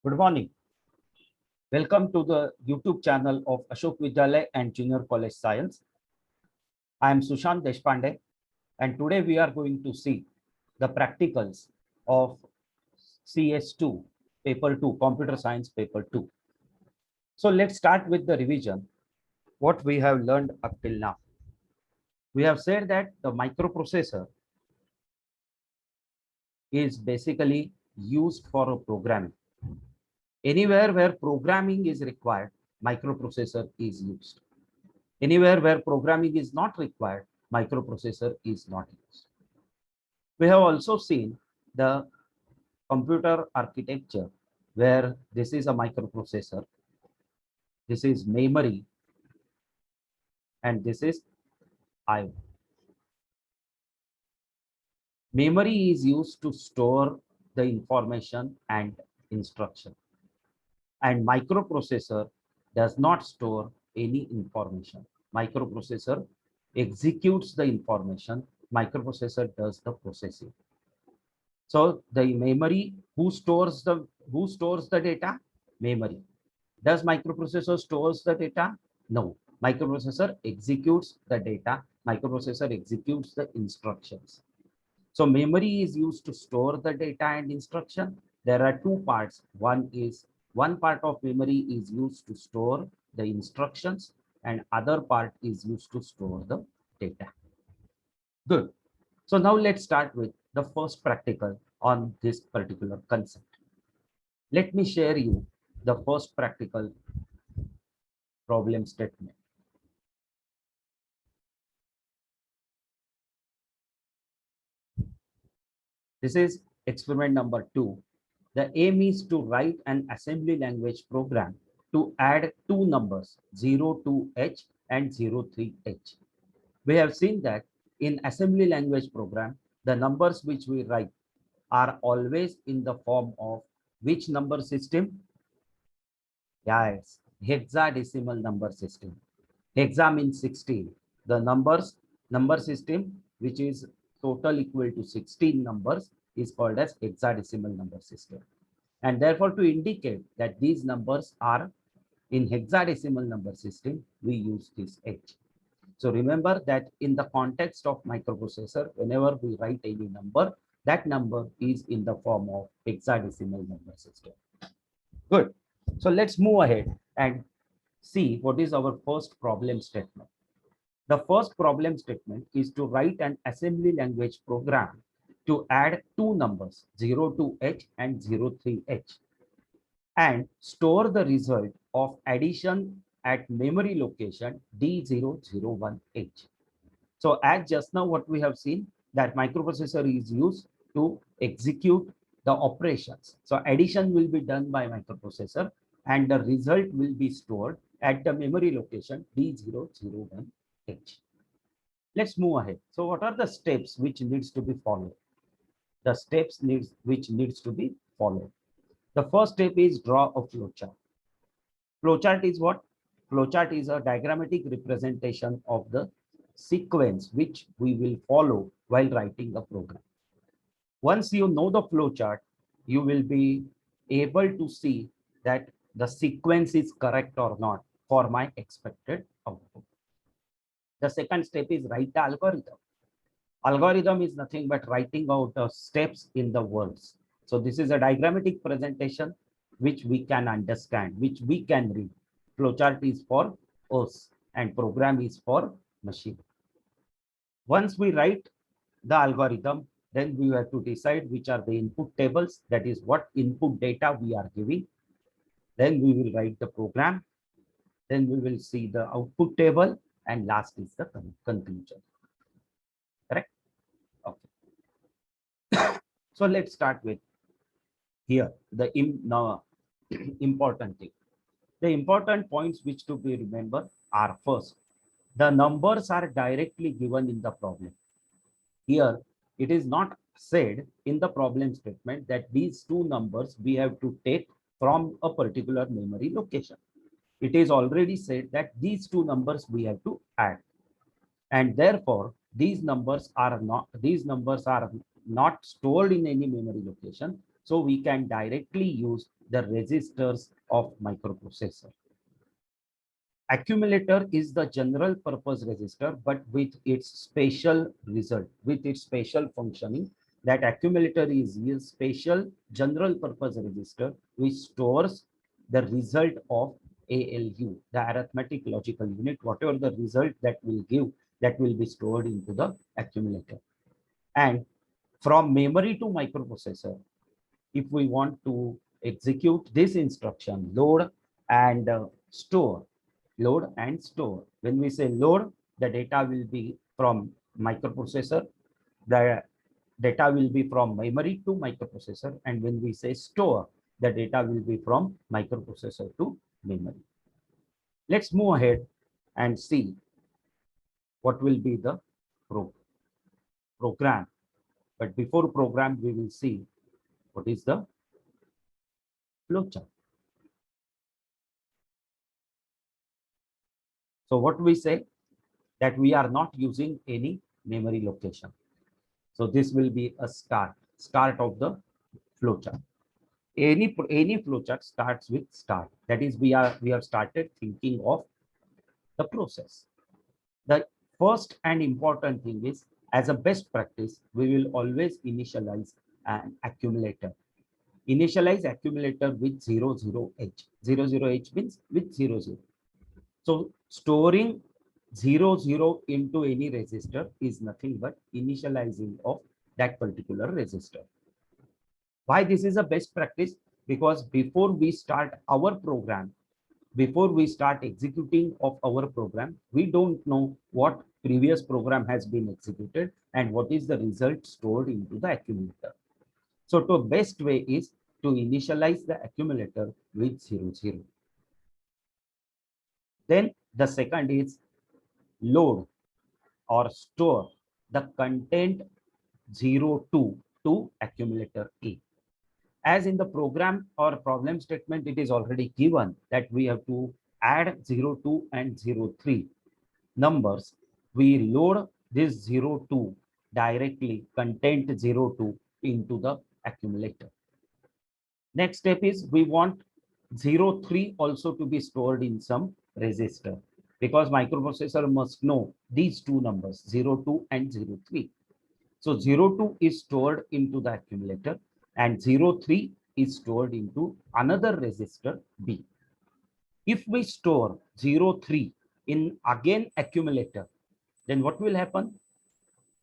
Good morning. Welcome to the YouTube channel of Ashok Vidyalaya and Junior College Science. I am Sushant Deshpande, and today we are going to see the practicals of CS2, Paper 2, Computer Science Paper 2. So let's start with the revision, what we have learned up till now. We have said that the microprocessor is basically used for programming. Anywhere where programming is required, microprocessor is used. Anywhere where programming is not required, microprocessor is not used. We have also seen the computer architecture where this is a microprocessor, this is memory, and this is I/O. Memory is used to store the information and instruction, and microprocessor does not store any information. Microprocessor executes the information, microprocessor does the processing. So the memory, who stores the data? Memory. Does microprocessor stores the data? No. Microprocessor executes the data. Microprocessor executes the instructions. So memory is used to store the data and instruction. There are two parts. One part of memory is used to store the instructions, and other part is used to store the data. Good. So now let's start with the first practical on this particular concept. Let me share you the first practical problem statement. This is experiment number 2. The aim is to write an assembly language program to add two numbers 02H and 03H. We have seen that in assembly language program, the numbers which we write are always in the form of which number system? Yes, hexadecimal number system. Hexa means 16. The number system, which is total equal to 16 numbers, is called as hexadecimal number system. And therefore, to indicate that these numbers are in hexadecimal number system, we use this H. So remember that in the context of microprocessor, whenever we write any number, that number is in the form of hexadecimal number system. Good. So let's move ahead and see what is our first problem statement. The first problem statement is to write an assembly language program to add two numbers 02H and 03H and store the result of addition at memory location D001H. So as just now what we have seen, that microprocessor is used to execute the operations. So addition will be done by microprocessor and the result will be stored at the memory location D001H. Let's move ahead. So what are the steps which needs to be followed? The steps which needs to be followed. The first step is draw a flowchart. Flowchart is what? Flowchart is a diagrammatic representation of the sequence which we will follow while writing a program. Once you know the flowchart, you will be able to see that the sequence is correct or not for my expected output. The second step is write the algorithm. Algorithm is nothing but writing out the steps in the words. So this is a diagrammatic presentation which we can understand, which we can read. Flowchart is for us and program is for machine. Once we write the algorithm, then we have to decide which are the input tables, that is what input data we are giving. Then we will write the program. Then we will see the output table, and last is the conclusion. Correct? Okay. So let's start with here the important thing. The important points which to be remembered are: first, the numbers are directly given in the problem. Here, it is not said in the problem statement that these two numbers we have to take from a particular memory location. It is already said that these two numbers we have to add, and therefore these numbers are not stored in any memory location. So we can directly use the registers of microprocessor. Accumulator is the general purpose register, but with its special result, with its special functioning. That accumulator is a special general purpose register which stores the result of ALU, the arithmetic logical unit. Whatever the result that will give, that will be stored into the accumulator. And from memory to microprocessor, if we want to execute this instruction, load and store, load and store. When we say load, the data will be from microprocessor, the data will be from memory to microprocessor, and when we say store, the data will be from microprocessor to memory. Let's move ahead and see what will be the program. But before program, we will see what is the flowchart. So what we say, that we are not using any memory location. So this will be a start of the flowchart. Any flowchart starts with start. That is, we have started thinking of the process. The first and important thing is, as a best practice, we will always initialize an accumulator. Initialize accumulator with 00H. 00H means with 00. So storing 00 into any register is nothing but initializing of that particular register. Why this is a best practice? Because before we start our program, before we start executing of our program, we don't know what previous program has been executed and what is the result stored into the accumulator. So the best way is to initialize the accumulator with 00. Then the second is load or store the content 02 to accumulator A. As in the program or problem statement, it is already given that we have to add 02 and 03 numbers. We load this 02 directly, content 02 into the accumulator. Next step is we want 03 also to be stored in some register, because microprocessor must know these two numbers 02 and 03. So 02 is stored into the accumulator and 03 is stored into another register B. If we store 03 in again accumulator, then what will happen?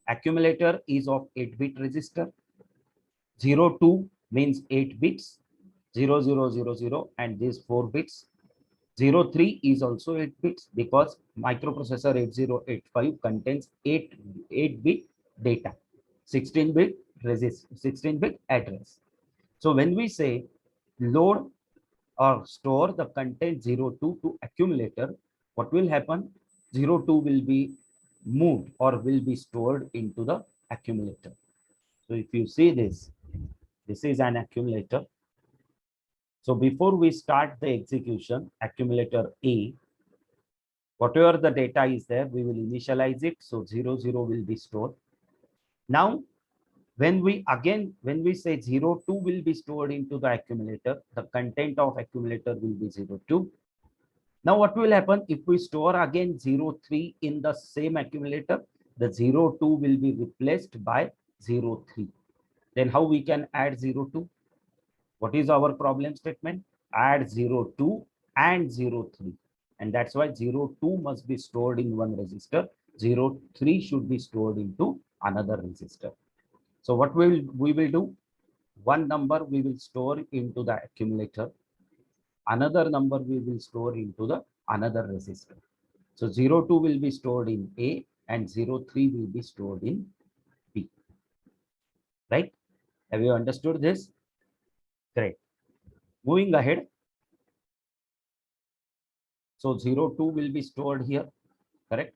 Accumulator is of 8-bit register. 02 means 8 bits, 0000, and these 4 bits. 03 is also 8 bits because microprocessor 8085 contains 8-bit data, 16-bit resist, 16-bit address. So when we say load or store the content 02 to accumulator, what will happen? 02 will be moved or will be stored into the accumulator. So if you see this, this is an accumulator. So before we start the execution, accumulator A, whatever the data is there, we will initialize it. So 00 will be stored. Now, when we say 02 will be stored into the accumulator, the content of accumulator will be 02. Now, what will happen if we store again 03 in the same accumulator? The 02 will be replaced by 03. Then how we can add 02? What is our problem statement? Add 02 and 03. And that's why 02 must be stored in one register. 03 should be stored into another register. So what we will do? One number we will store into the accumulator. Another number we will store into the another register. So 02 will be stored in A and 03 will be stored in B. Right? Have you understood this? Great. Moving ahead. So 02 will be stored here, correct?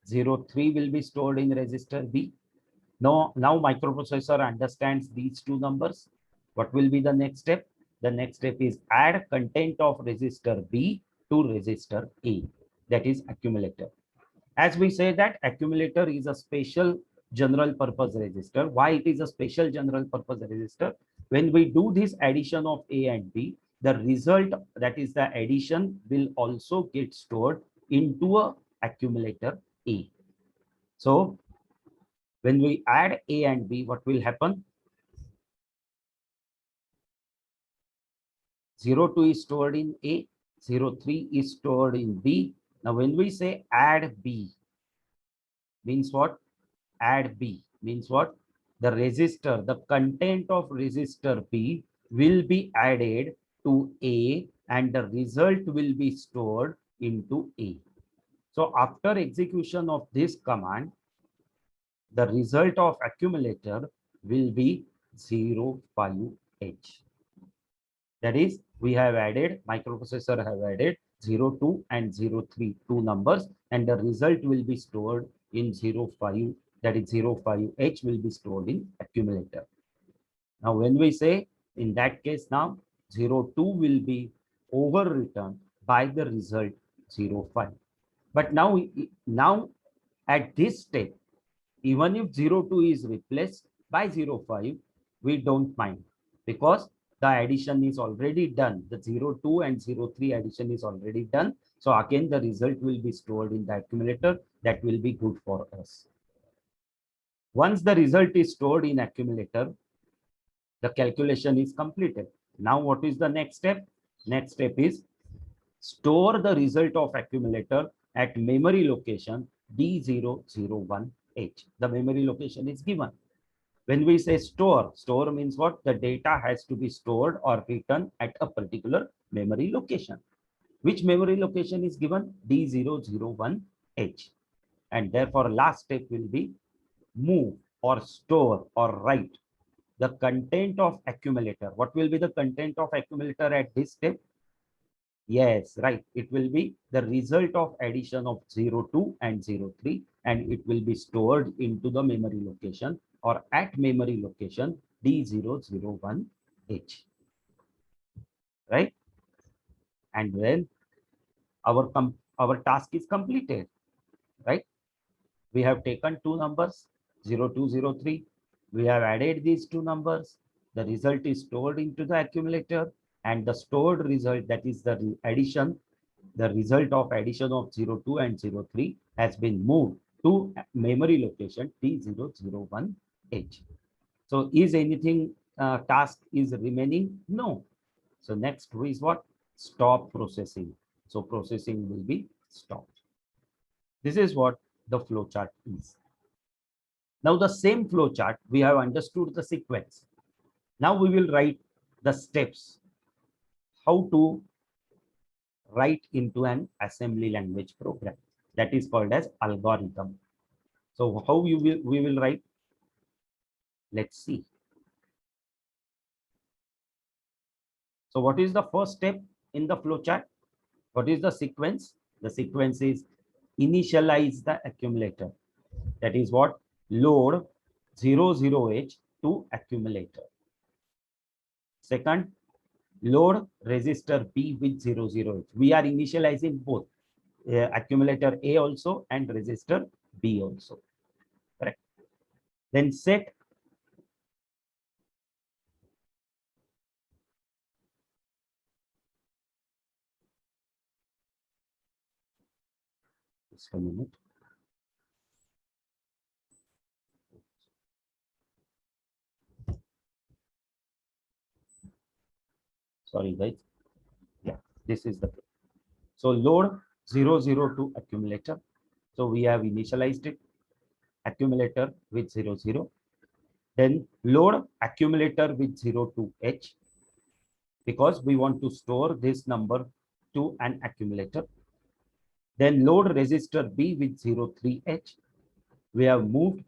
03 will be stored in register B. Now microprocessor understands these two numbers. What will be the next step? The next step is add content of register B to register A, that is accumulator. As we say that accumulator is a special general purpose register. Why it is a special general purpose register? When we do this addition of A and B, the result, that is the addition, will also get stored into a accumulator A. So when we add A and B, what will happen? 02 is stored in A, 03 is stored in B. Now when we say add B, means what? Add B means what? The register, the content of register B will be added to A and the result will be stored into A. So after execution of this command, the result of accumulator will be 05H. That is, we have added, microprocessor have added 02 and 03, two numbers, and the result will be stored in 05, that is 05H will be stored in accumulator. Now, when we say, in that case now, 02 will be overwritten by the result 05. But now at this step, even if 02 is replaced by 05, we don't mind, because the addition is already done. The 02 and 03 addition is already done. So again, the result will be stored in the accumulator. That will be good for us. Once the result is stored in accumulator, the calculation is completed. Now what is the next step? Next step is store the result of accumulator at memory location D001H. The memory location is given. When we say store, store means what? The data has to be stored or written at a particular memory location. Which memory location is given? D001H. And therefore, last step will be move or store or write the content of accumulator. What will be the content of accumulator at this step? Yes, right. It will be the result of addition of 02 and 03, and it will be stored into the memory location or at memory location D001H. Right? And then our task is completed. Right? We have taken two numbers, 0203. We have added these two numbers. The result is stored into the accumulator, and the stored result, that is the addition, the result of addition of 02 and 03 has been moved to memory location T001H. So is anything task is remaining? No. So next is what? Stop processing. So processing will be stopped. This is what the flowchart is. Now the same flowchart, we have understood the sequence. Now we will write the steps, how to write into an assembly language program. That is called as algorithm. So how we will write? Let's see. So what is the first step in the flowchart? What is the sequence? The sequence is initialize the accumulator. That is what? Load 00H to accumulator. Second, load register B with 00H. We are initializing both accumulator A also and register B also. Correct. Then set just a minute. Sorry, guys. Yeah, this is the. So load 002 accumulator. So we have initialized it, accumulator with 00. Then load accumulator with 02H, because we want to store this number to an accumulator. Then load register B with 03H. We have moved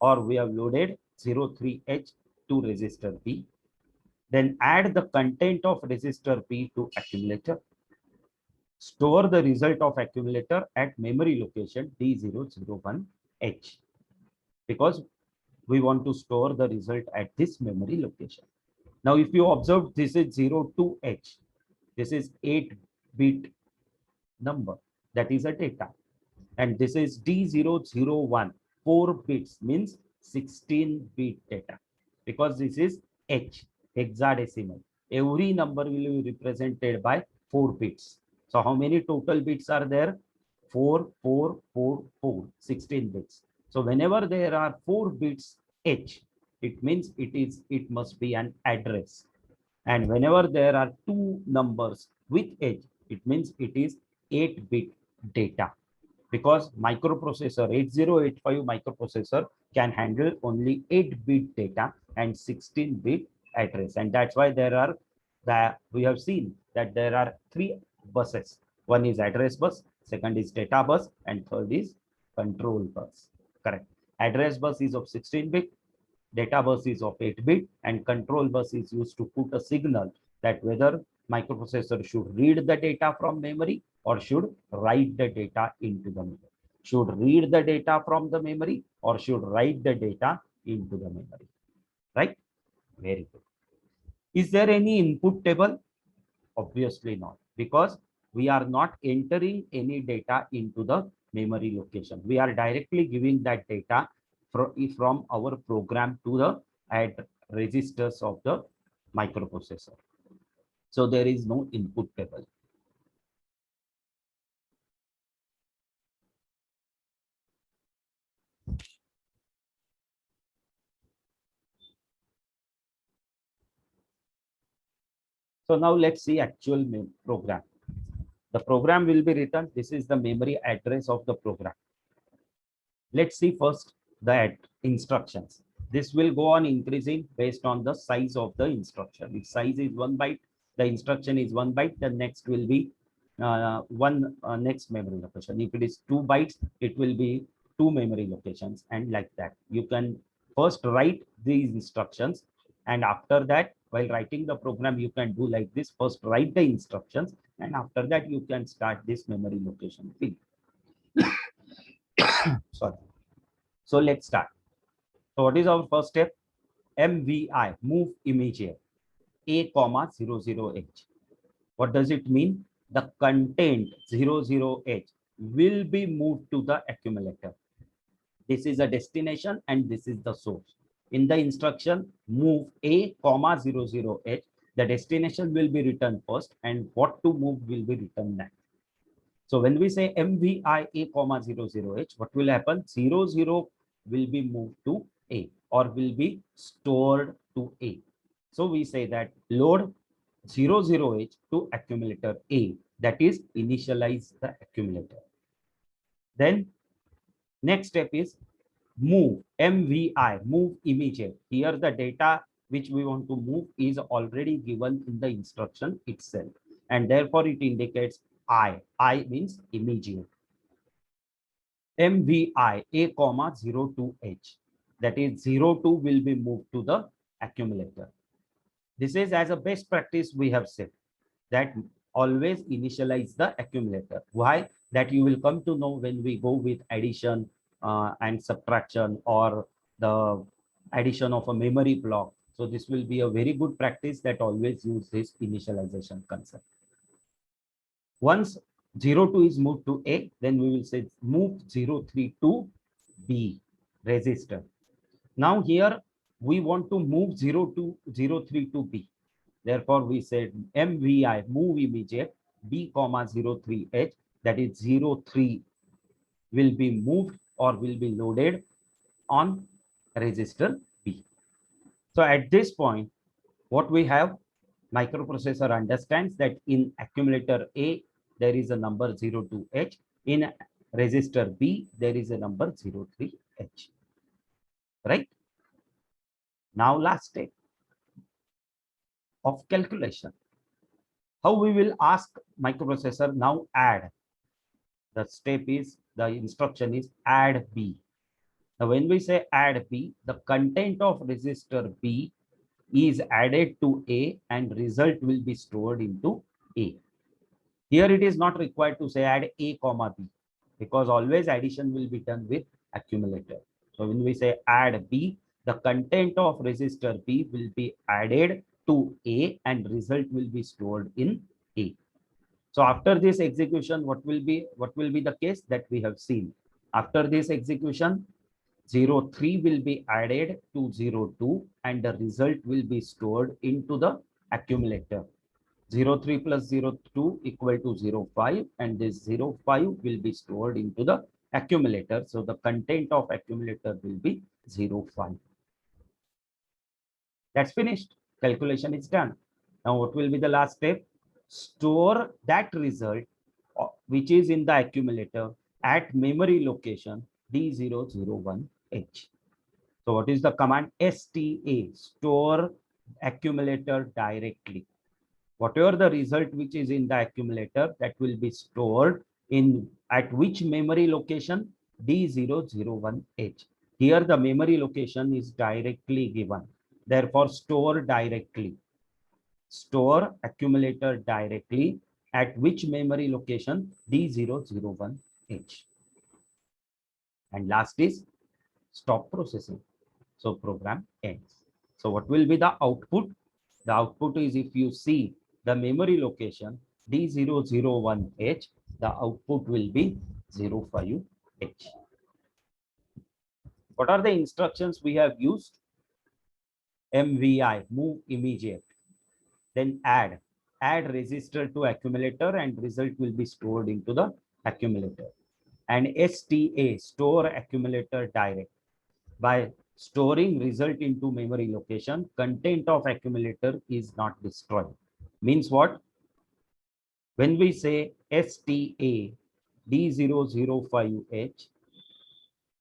or we have loaded 03H to register B. Then add the content of register B to accumulator. Store the result of accumulator at memory location D001H, because we want to store the result at this memory location. Now, if you observe, this is 02H. This is 8-bit number. That is a data. And this is D001. 4 bits means 16-bit data. Because this is H, hexadecimal. every number will be represented by 4 bits. So how many total bits are there? 4, 4, 4, 4, 16 bits. So whenever there are 4 bits H, it means it must be an address. And whenever there are 2 numbers with H, it means it is 8-bit data. Because microprocessor 8085 microprocessor can handle only 8-bit data and 16-bit address, and that's why we have seen that there are 3 buses. One is address bus, second is data bus, and third is control bus. Correct. Address bus is of 16-bit, data bus is of 8-bit, and control bus is used to put a signal that whether microprocessor should read the data from memory or should write the data into the memory. Should read the data from the memory or should write the data into the memory. Right? Very good. Is there any input table? Obviously not, because we are not entering any data into the memory location. We are directly giving that data from our program to the registers of the microprocessor. So there is no input table. So now let's see actual program. The program will be written. This is the memory address of the program. Let's see first the instructions. This will go on increasing based on the size of the instruction. If size is 1 byte, the instruction is 1 byte, the next will be next memory location. If it is 2 bytes, it will be 2 memory locations, and like that. You can first write these instructions, and after that, while writing the program, you can do like this. First write the instructions, and after that, you can start this memory location field. Sorry. So let's start. So what is our first step? MVI, move immediate, A, 00H. What does it mean? The content 00H will be moved to the accumulator. This is a destination and this is the source. In the instruction, move A, 00H, the destination will be written first and what to move will be written next. So when we say MVI A, 00H, what will happen? 00 will be moved to A or will be stored to A. So we say that load 00H to accumulator A, that is initialize the accumulator. Then next step is move MVI, move immediate. Here the data which we want to move is already given in the instruction itself, and therefore it indicates I means immediate. MVI A, 02H, that is 02 will be moved to the accumulator. This is as a best practice we have said that always initialize the accumulator. Why? That you will come to know when we go with addition and subtraction or the addition of a memory block. So this will be a very good practice that always use this initialization concept. Once 02 is moved to A, then we will say move 03 to B register. Now here we want to move 03 to B. Therefore, we said MVI, move immediate, B, 03H, that is 03 will be moved or will be loaded on register B. So at this point, what we have, microprocessor understands that in accumulator A, there is a number 02H. In register B, there is a number 03H. Right? Now last step of calculation. How we will ask microprocessor now add. The step is, the instruction is add B. Now when we say add B, the content of register B is added to A and result will be stored into A. Here it is not required to say add A, B, because always addition will be done with accumulator. So when we say add B, the content of register B will be added to A and result will be stored in A. So after this execution, what will be the case that we have seen? After this execution, 03 will be added to 02 and the result will be stored into the accumulator. 03 plus 02 equal to 05, and this 05 will be stored into the accumulator. So the content of accumulator will be 05. That's finished. Calculation is done. Now what will be the last step? Store that result which is in the accumulator at memory location D001H. So what is the command? STA, store accumulator directly. Whatever the result which is in the accumulator, that will be stored in at which memory location? D001H. Here the memory location is directly given. Therefore, store directly. Store accumulator directly at which memory location? D001H. And last is stop processing. So program ends. So what will be the output? The output is, if you see the memory location D001H, the output will be 05H. What are the instructions we have used? MVI, move immediate. Then add register to accumulator, and result will be stored into the accumulator. And STA, store accumulator direct. By storing result into memory location, content of accumulator is not destroyed. Means what? When we say STA D005H,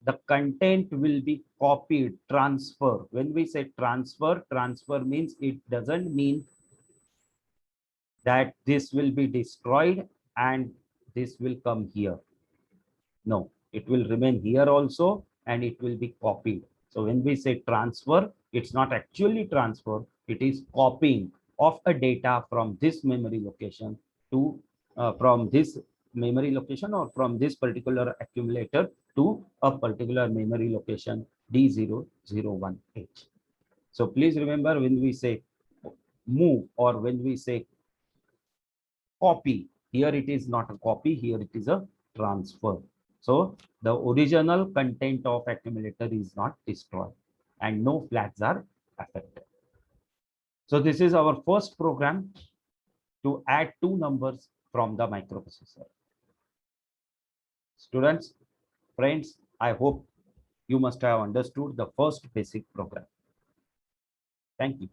the content will be copied, transfer. When we say transfer means it doesn't mean that this will be destroyed and this will come here. No, it will remain here also and it will be copied. So when we say transfer, it's not actually transfer, it is copying of a data from this memory location to from this memory location or from this particular accumulator to a particular memory location D001H. So please remember, when we say move or when we say copy, here it is not a copy, here it is a transfer. So the original content of accumulator is not destroyed and no flags are affected. So this is our first program to add two numbers from the microprocessor. Students, friends, I hope you must have understood the first basic program. Thank you.